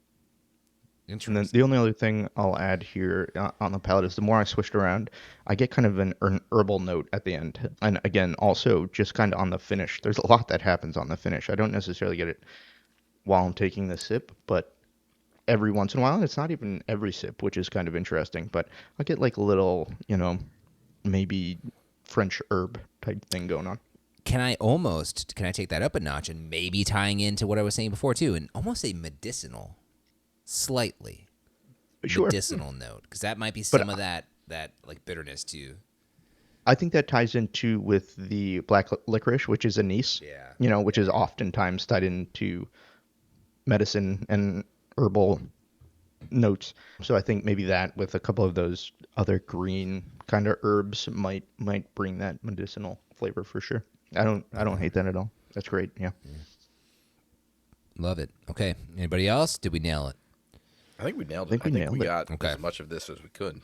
And then the only other thing I'll add here on the palate is the more I switched around, I get kind of an herbal note at the end. And again, also just kind of on the finish. There's a lot that happens on the finish. I don't necessarily get it while I'm taking the sip, but every once in a while, and it's not even every sip, which is kind of interesting, but I get like a little, maybe French herb type thing going on. Can I take that up a notch and maybe tying into what I was saying before too, and almost say medicinal, slightly medicinal note, because that might be some of that like bitterness too. I think that ties into with the black licorice, which is anise, which is oftentimes tied into medicine and herbal notes. So I think maybe that with a couple of those other green kind of herbs might bring that medicinal flavor for sure. I don't hate that at all. That's great. Yeah. Love it. Okay. Anybody else? Did we nail it? I think we nailed it. I think we got as much of this as we could.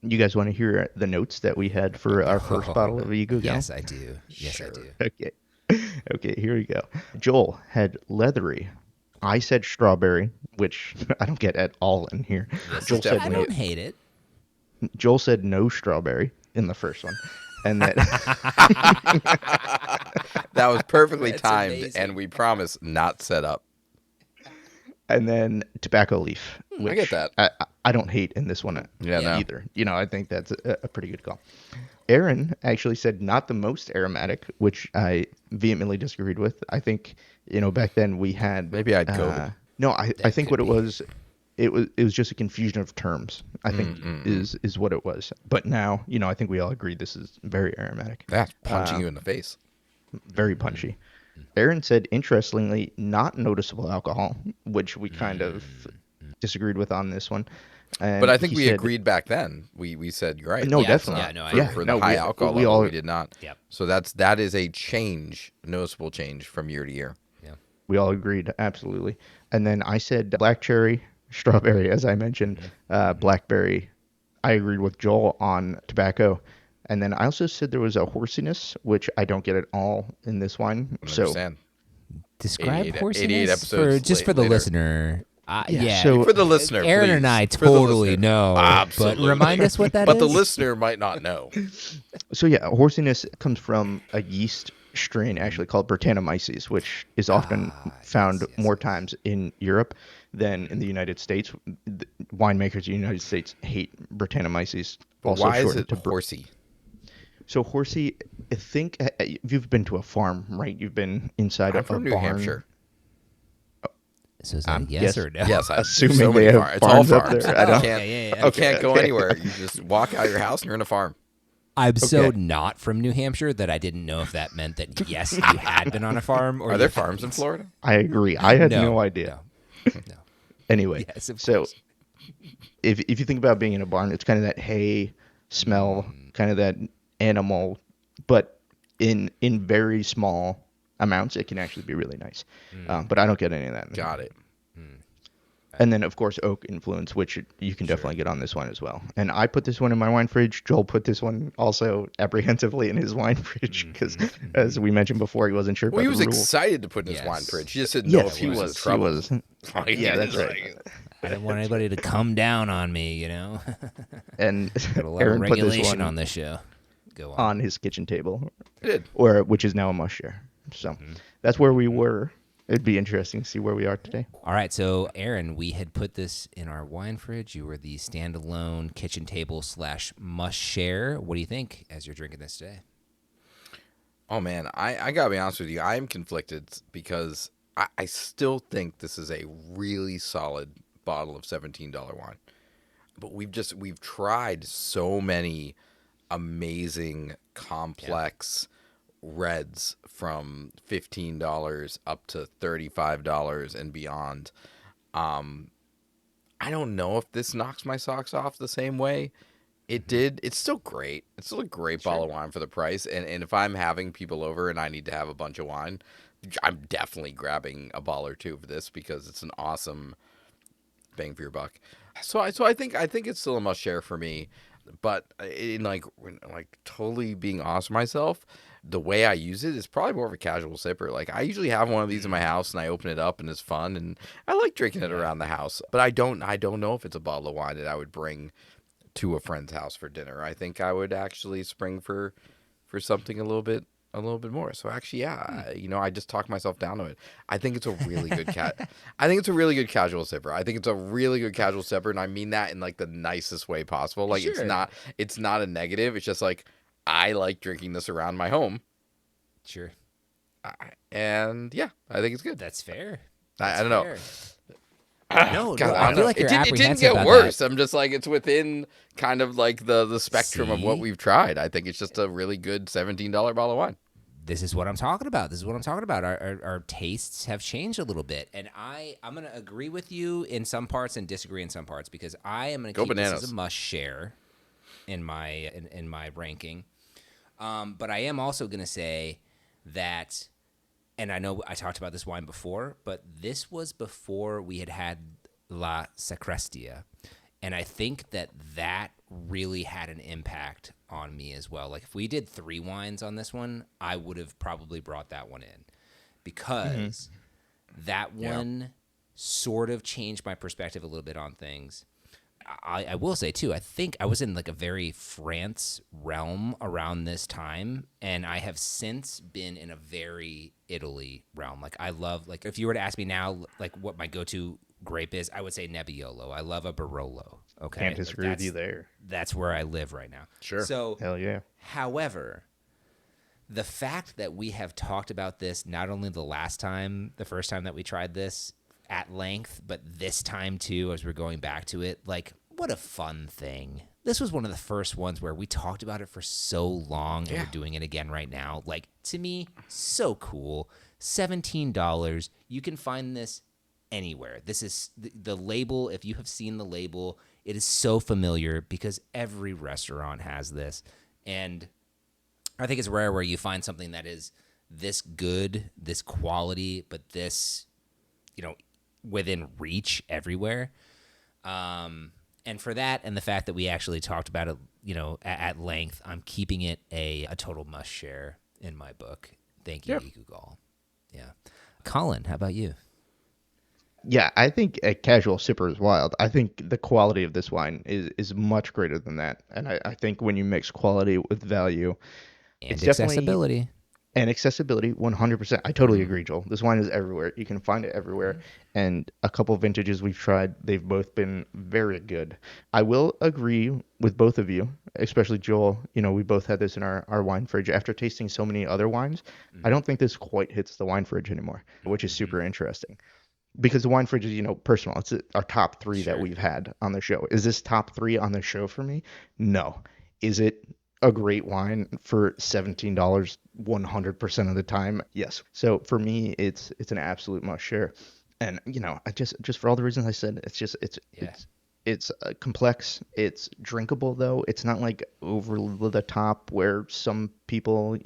You guys want to hear the notes that we had for our first bottle of Guigal? Yes, I do. Yes, I do. Okay, here we go. Joel had leathery. I said strawberry, which I don't get at all in here. Yes, Joel said I don't hate it. Joel said no strawberry in the first one. And that that was perfectly timed, amazing. And we promise not set up. And then tobacco leaf, which I get that. I don't hate in this one either. I think that's a pretty good call. Aaron actually said not the most aromatic, which I vehemently disagreed with. I think back then we had maybe I'd go. No, I think what it was just a confusion of terms. I think is what it was. But now I think we all agree this is very aromatic. That's punching you in the face. Very punchy. Aaron said, interestingly, not noticeable alcohol, which we kind of disagreed with on this one. And but I think we agreed back then. We said you're right. No, definitely. For the high alcohol level, we did not. Yep. So that is a noticeable change from year to year. Yeah. We all agreed, absolutely. And then I said black cherry, strawberry, as I mentioned, blackberry. I agreed with Joel on tobacco. And then I also said there was a horsiness, which I don't get at all in this wine. Understand. Describe 88 horsiness for the listener. So for the listener, Aaron please. and I totally know. Absolutely. But remind us what that but is. But the listener might not know. So horsiness comes from a yeast strain actually called Brettanomyces, which is often found more times in Europe than in the United States. The winemakers in the United States hate Brettanomyces. Why is it horsey? So horsey, I think you've been to a farm, right? You've been inside of a barn. New Hampshire. So is that a yes or no? Yes, assuming so they have it's all farms up farms. there. I can't go anywhere. You just walk out of your house and you're in a farm. I'm so not from New Hampshire that I didn't know if that meant that yes, you had been on a farm. Or are there farms in Florida? I agree. I had no idea. No. Anyway, yes, of so course. if you think about being in a barn, it's kind of that hay smell, kind of that animal, but in very small amounts, it can actually be really nice. But I don't get any of that. Got it. And then, of course, oak influence, which you can definitely get on this one as well. And I put this one in my wine fridge. Joel put this one also apprehensively in his wine fridge because, as we mentioned before, he wasn't sure about he was the rules. excited to put in his wine fridge. He just didn't know if he was in trouble. He was. Yeah, that's right. I didn't want anybody to come down on me, And Got a lot Aaron of put this regulation one on this show. Go on his kitchen table, did. which is now a must share. So that's where we were. It'd be interesting to see where we are today. All right, so Aaron, we had put this in our wine fridge. You were the standalone kitchen table / must share. What do you think as you're drinking this today? Oh man, I gotta be honest with you. I am conflicted because I still think this is a really solid bottle of $17 wine. But we've tried so many amazing, complex reds from $15 up to $35 and beyond. I don't know if this knocks my socks off the same way it did. It's still great. It's still a great bottle of wine for the price. And if I'm having people over and I need to have a bunch of wine, I'm definitely grabbing a bottle or two of this because it's an awesome bang for your buck. So I think it's still a must share for me. But in like totally being honest with myself, the way I use it is probably more of a casual sipper. Like I usually have one of these in my house and I open it up and it's fun and I like drinking it around the house. But I don't know if it's a bottle of wine that I would bring to a friend's house for dinner. I think I would actually spring for something a little bit more. So actually, yeah, I just talked myself down to it. I think it's a really good I think it's a really good casual sipper. I think it's a really good casual sipper, and I mean that in like the nicest way possible. Like it's not a negative. It's just like I like drinking this around my home. Sure. And yeah, I think it's good. That's fair. I don't know. No, God, I feel like you're it didn't apprehensive get about worse. that. I'm just like, it's within kind of like the spectrum of what we've tried. I think it's just a really good $17 bottle of wine. This is what I'm talking about. Our tastes have changed a little bit, and I'm going to agree with you in some parts and disagree in some parts, because I am going to keep this as a must share in my ranking. But I am also going to say that, and I know I talked about this wine before, but this was before we had La Sacrestia. And I think that really had an impact on me as well. Like if we did 3 wines on this one, I would have probably brought that one in, because that one sort of changed my perspective a little bit on things. I will say too, I think I was in like a very France realm around this time, and I have since been in a very Italy realm. Like I love, like if you were to ask me now, like what my go-to grape is, I would say Nebbiolo. I love a Barolo. Okay, can't disagree with you there. That's where I live right now. Sure. So hell yeah. However, the fact that we have talked about this not only the first time that we tried this at length, but this time too, as we're going back to it, like what a fun thing. This was one of the first ones where we talked about it for so long, and we're doing it again right now. Like, to me, so cool. $17. You can find this anywhere. This is the label. If you have seen the label, it is so familiar because every restaurant has this. And I think it's rare where you find something that is this good, this quality, but this, within reach everywhere. And for that, and the fact that we actually talked about it, at length, I'm keeping it a total must share in my book. Thank you, Guigal. Yeah. Colin, how about you? Yeah, I think a casual sipper is wild. I think the quality of this wine is much greater than that. And I think when you mix quality with value, and it's accessibility. And accessibility, 100%. I totally agree, Joel. This wine is everywhere. You can find it everywhere. And a couple of vintages we've tried, they've both been very good. I will agree with both of you, especially Joel. We both had this in our wine fridge. After tasting so many other wines, I don't think this quite hits the wine fridge anymore, which is super interesting. Because the wine fridge is, personal. It's our top 3 that we've had on the show. Is this top 3 on the show for me? No. Is it a great wine for $17 100% of the time? Yes. So for me, it's an absolute must share. And I just for all the reasons I said, it's complex. It's drinkable though. It's not like over the top where some people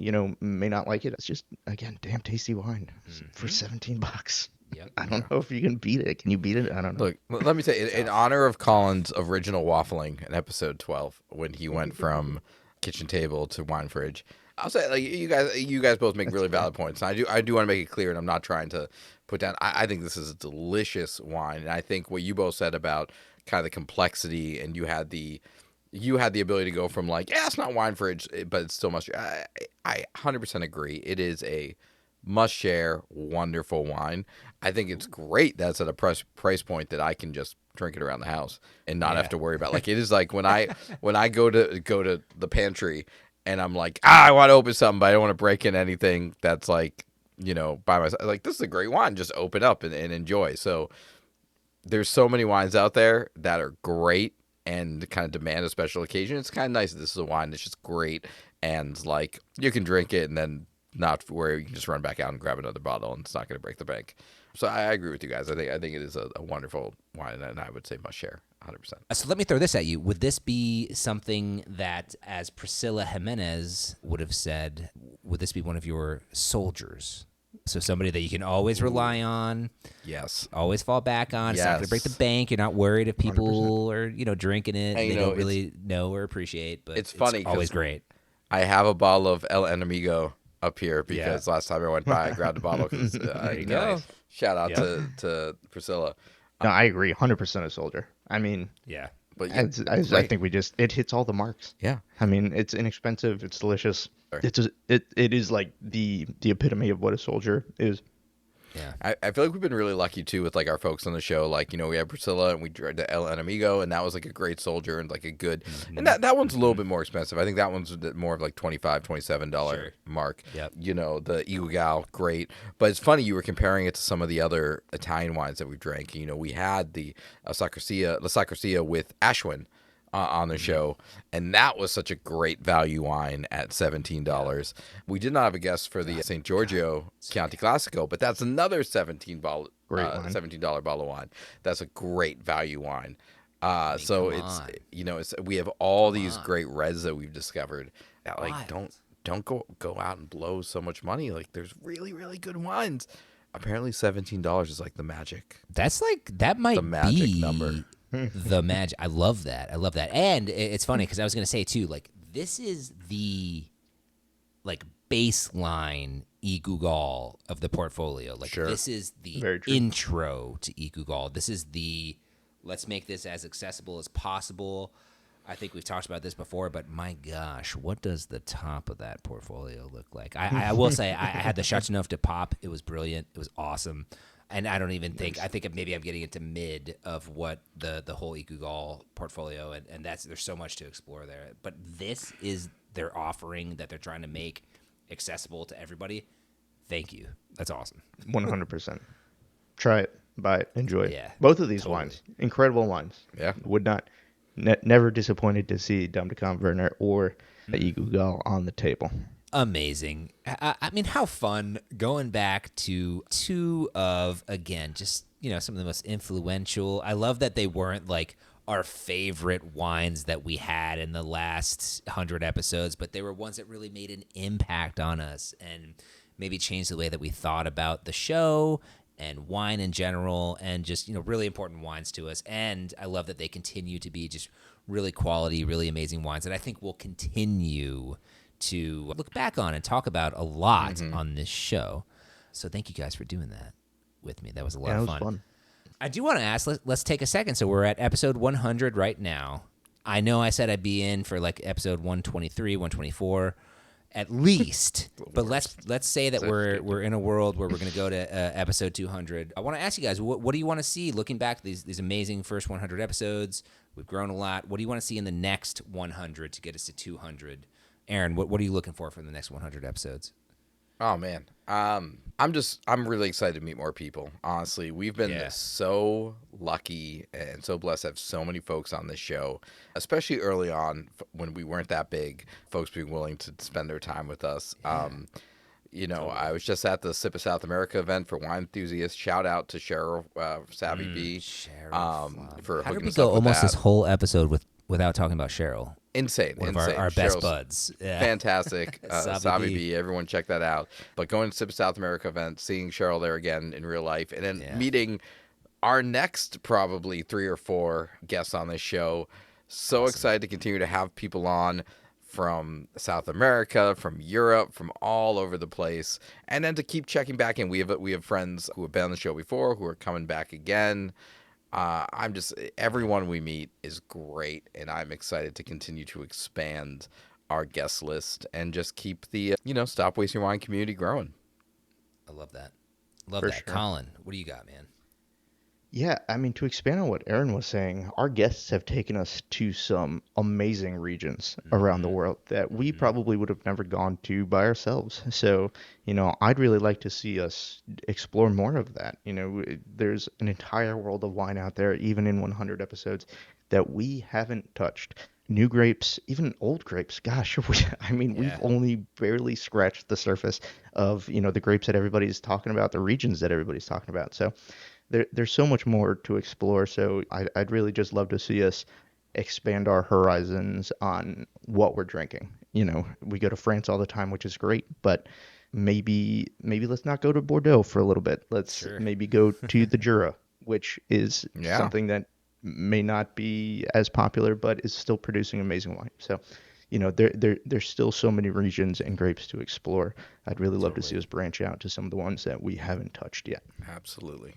may not like it. It's just, again, damn tasty wine for $17. Yep. I don't know if you can beat it. Can you beat it? I don't know. Look, let me say, in honor of Colin's original waffling in episode 12, when he went from kitchen table to wine fridge, I'll say, like, you guys both make really valid points. And I do want to make it clear, and I'm not trying to put down. I think this is a delicious wine, and I think what you both said about kind of the complexity, and you had the ability to go from like, it's not wine fridge, but it's still must share. I 100% agree. It is a must share, wonderful wine. I think it's great that it's at a price point that I can just drink it around the house and not have to worry about. Like, it is like when I go to the pantry and I'm like, I want to open something, but I don't want to break in anything that's like, by myself. Like, this is a great wine. Just open up and enjoy. So there's so many wines out there that are great and kind of demand a special occasion. It's kind of nice that this is a wine that's just great and like you can drink it and then not where you can just run back out and grab another bottle and it's not going to break the bank. So I agree with you guys. I think it is a wonderful wine, and I would say must share 100%. So let me throw this at you. Would this be something that, as Priscilla Jimenez would have said, would this be one of your soldiers? So somebody that you can always rely on. Yes. Always fall back on. It's not going to break the bank. You're not worried if people 100%. Are drinking it. And they don't really know or appreciate. But it's funny. Always great. I have a bottle of El Enemigo up here because last time I went by, I grabbed a bottle. There you go. Shout out to Priscilla. No, I agree, 100% a soldier. I mean, But I think it hits all the marks. Yeah. I mean, it's inexpensive, it's delicious. It is like the epitome of what a soldier is. Yeah. I feel like we've been really lucky too with like our folks on the show. Like, we had Priscilla and we tried to El Enemigo, and that was like a great soldier and like a good, and that one's a little bit more expensive. I think that one's more of like $25, $27 mark. Yep. The Guigal, great. But it's funny, you were comparing it to some of the other Italian wines that we've drank. We had the La Sacrosia with Ashwin on the show, and that was such a great value wine at $17. We did not have a guest for the St. Giorgio Chianti Classico, but that's another $17 bottle of wine. That's a great value wine. So it's we have all these great reds that we've discovered. Like, don't go out and blow so much money. Like, there's really, really good wines. Apparently $17 is like the magic. That's like, that might the magic be number. The magic. I love that. And it's funny because I was going to say too, like, this is the like baseline Guigal of the portfolio. Like, this is the intro to Guigal. This is the, let's make this as accessible as possible. I think we've talked about this before, but my gosh, what does the top of that portfolio look like? I will say I had the Chateauneuf de Pop. It was brilliant. It was awesome. And I don't even think, I think maybe I'm getting into mid of what the whole Guigal portfolio, and there's so much to explore there. But this is their offering that they're trying to make accessible to everybody. Thank you. That's awesome. 100%. Try it, buy it, enjoy it. Yeah, both of these wines, incredible wines. Yeah. Would not, never disappointed to see Domdechant Werner or Guigal on the table. Amazing. I mean, how fun going back to two of, again, just, some of the most influential. I love that they weren't like our favorite wines that we had in the last 100 episodes, but they were ones that really made an impact on us and maybe changed the way that we thought about the show and wine in general, and just, really important wines to us. And I love that they continue to be just really quality, really amazing wines that I think will continue to look back on and talk about a lot on this show. So thank you guys for doing that with me. That was a lot of fun. I do want to ask, let's take a second. So we're at episode 100 right now. I know I said I'd be in for like episode 123, 124 at least, but let's say that we're in a world where we're going to go to episode 200. I want to ask you guys, what do you want to see looking back these amazing first 100 episodes? We've grown a lot. What do you want to see in the next 100 to get us to 200? Aaron, what are you looking for the next 100 episodes? Oh man, I'm really excited to meet more people. Honestly, we've been so lucky and so blessed to have so many folks on this show, especially early on when we weren't that big. Folks being willing to spend their time with us. I was just at the Sip of South America event for wine enthusiasts. Shout out to Cheryl Savvy B. Cheryl, for how hooking did we us go up with almost that. this whole episode without talking about Cheryl? Insane. One of our best Cheryl's buds. Yeah. Fantastic. Savvy B. B. Everyone check that out. But going to Sip of South America event, seeing Cheryl there again in real life, and then meeting our next probably 3 or 4 guests on this show. So excited to continue to have people on from South America, from Europe, from all over the place, and then to keep checking back in. We have friends who have been on the show before who are coming back again. Everyone we meet is great, and I'm excited to continue to expand our guest list and just keep the Stop Wasting Wine community growing. I love that. Sure. Colin, what do you got, man? Yeah, I mean, to expand on what Aaron was saying, our guests have taken us to some amazing regions around the world that we probably would have never gone to by ourselves. So, I'd really like to see us explore more of that. There's an entire world of wine out there, even in 100 episodes, that we haven't touched. New grapes, even old grapes. Gosh, we've only barely scratched the surface of, the grapes that everybody's talking about, the regions that everybody's talking about. So there's so much more to explore. So I'd really just love to see us expand our horizons on what we're drinking. We go to France all the time, which is great, but maybe let's not go to Bordeaux for a little bit. Let's maybe go to the Jura, which is something that may not be as popular, but is still producing amazing wine. So, there's still so many regions and grapes to explore. I'd really love to see us branch out to some of the ones that we haven't touched yet. Absolutely.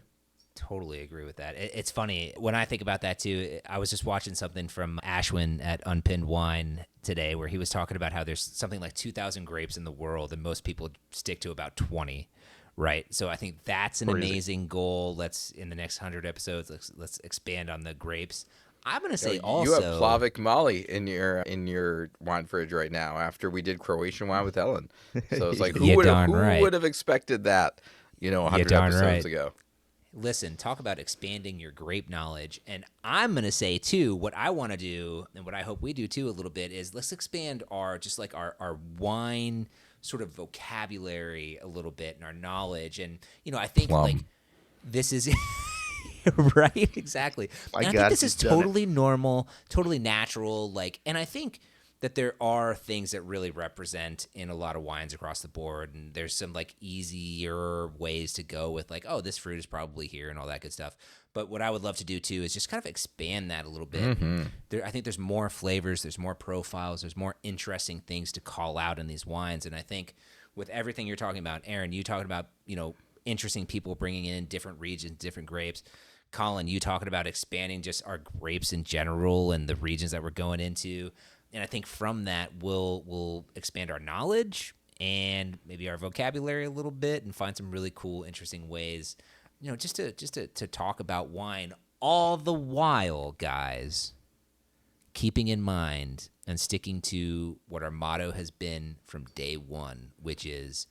Totally agree with that. It's funny when I think about that too. I was just watching something from Ashwin at Unpinned Wine today, where he was talking about how there's something like 2,000 grapes in the world, and most people stick to about 20. Right. So I think that's an amazing goal. Let's, in the next 100 episodes, let's expand on the grapes. I'm going to say also, you have Plavik Mali in your wine fridge right now after we did Croatian wine with Ellen. So it's like, who would have expected that, 100 episodes ago? Listen, talk about expanding your grape knowledge. And I'm going to say, too, what I want to do, and what I hope we do, too, a little bit, is let's expand our wine sort of vocabulary a little bit and our knowledge. And, I think, this is... right, exactly. And I think this is totally normal, totally natural. And I think that there are things that really represent in a lot of wines across the board, and there's some easier ways to go with this fruit is probably here and all that good stuff. But what I would love to do too is just kind of expand that a little bit. Mm-hmm. I think there's more flavors, there's more profiles, there's more interesting things to call out in these wines. And I think with everything you're talking about, Aaron, you talking about interesting people bringing in different regions, different grapes. Colin, you talking about expanding just our grapes in general and the regions that we're going into. And I think from that, we'll expand our knowledge and maybe our vocabulary a little bit and find some really cool, interesting ways, just to talk about wine, all the while, guys, keeping in mind and sticking to what our motto has been from day one, which is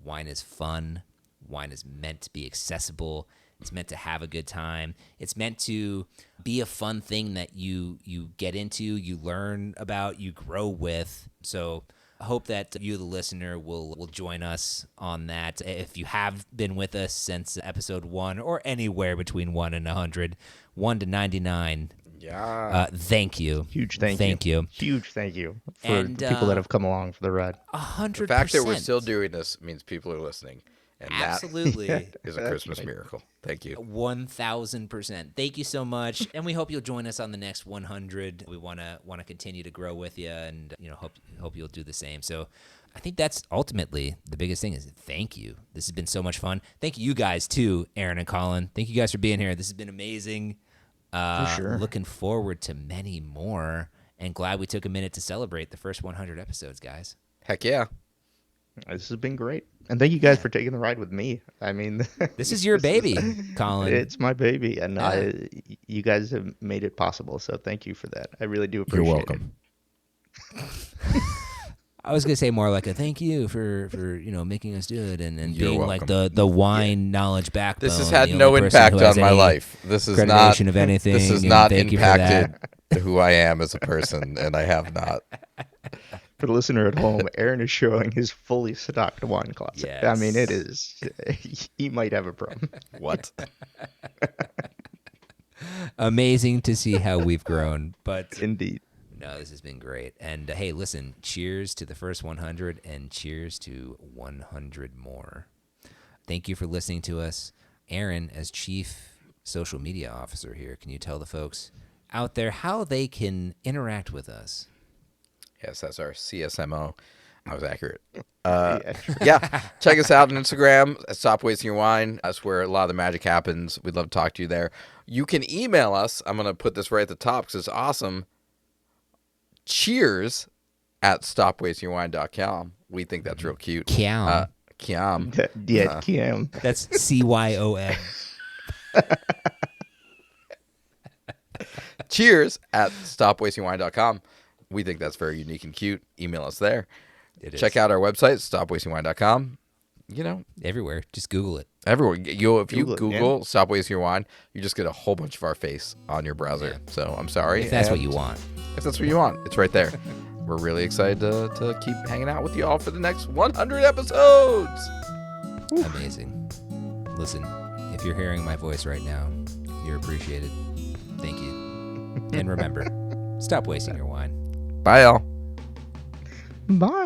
wine is fun, wine is meant to be accessible. It's meant to have a good time. It's meant to be a fun thing that you get into, you learn about, you grow with. So I hope that you, the listener, will join us on that. If you have been with us since episode 1 or anywhere between 1 and 100, 1 to 99, thank you. Huge thank you. Huge thank you for the people that have come along for the ride. 100%. The fact that we're still doing this means people are listening. And absolutely. That is a Christmas miracle. Thank you. 1,000%. Thank you so much. And we hope you'll join us on the next 100. We want to continue to grow with you, and hope you'll do the same. So I think that's ultimately the biggest thing is thank you. This has been so much fun. Thank you guys too, Aaron and Colin. Thank you guys for being here. This has been amazing. For sure. Looking forward to many more, and glad we took a minute to celebrate the first 100 episodes, guys. Heck yeah. This has been great. And thank you guys for taking the ride with me. I mean, this is your baby, Colin. It's my baby, and you guys have made it possible. So thank you for that. I really do appreciate it. You're welcome. I was gonna say more like a thank you for making us do it and being welcome. Like the wine knowledge backbone. This has had no impact on my life. This is not of anything. This has not impacted who I am as a person, and I have not. For the listener at home, Aaron is showing his fully stocked wine closet. Yes. I mean, it is. He might have a problem. What? Amazing to see how we've grown, but indeed. No, this has been great. And hey, listen, cheers to the first 100 and cheers to 100 more. Thank you for listening to us. Aaron, as Chief Social Media Officer here, can you tell the folks out there how they can interact with us? Yes, that's our CSMO. I was accurate. Yeah, check us out on Instagram at Stop Wasting Your Wine. That's where a lot of the magic happens. We'd love to talk to you there. You can email us. I'm going to put this right at the top because it's awesome. Cheers at stopwastingyourwine.com. We think that's real cute. Kiam. Kiam. Yeah, Kiam. That's CYOM. Cheers at stopwastingyourwine.com. We think that's very unique and cute. Email us there. Check out our website, stopwastingyourwine.com. Everywhere. Just Google it. Everywhere. If you Google Stop Wasting Your Wine, you just get a whole bunch of our face on your browser. Yeah. So I'm sorry. If that's what you want. If that's what you want, it's right there. We're really excited to keep hanging out with you all for the next 100 episodes. Amazing. Listen, if you're hearing my voice right now, you're appreciated. Thank you. And remember, stop wasting your wine. Bye, y'all. Bye.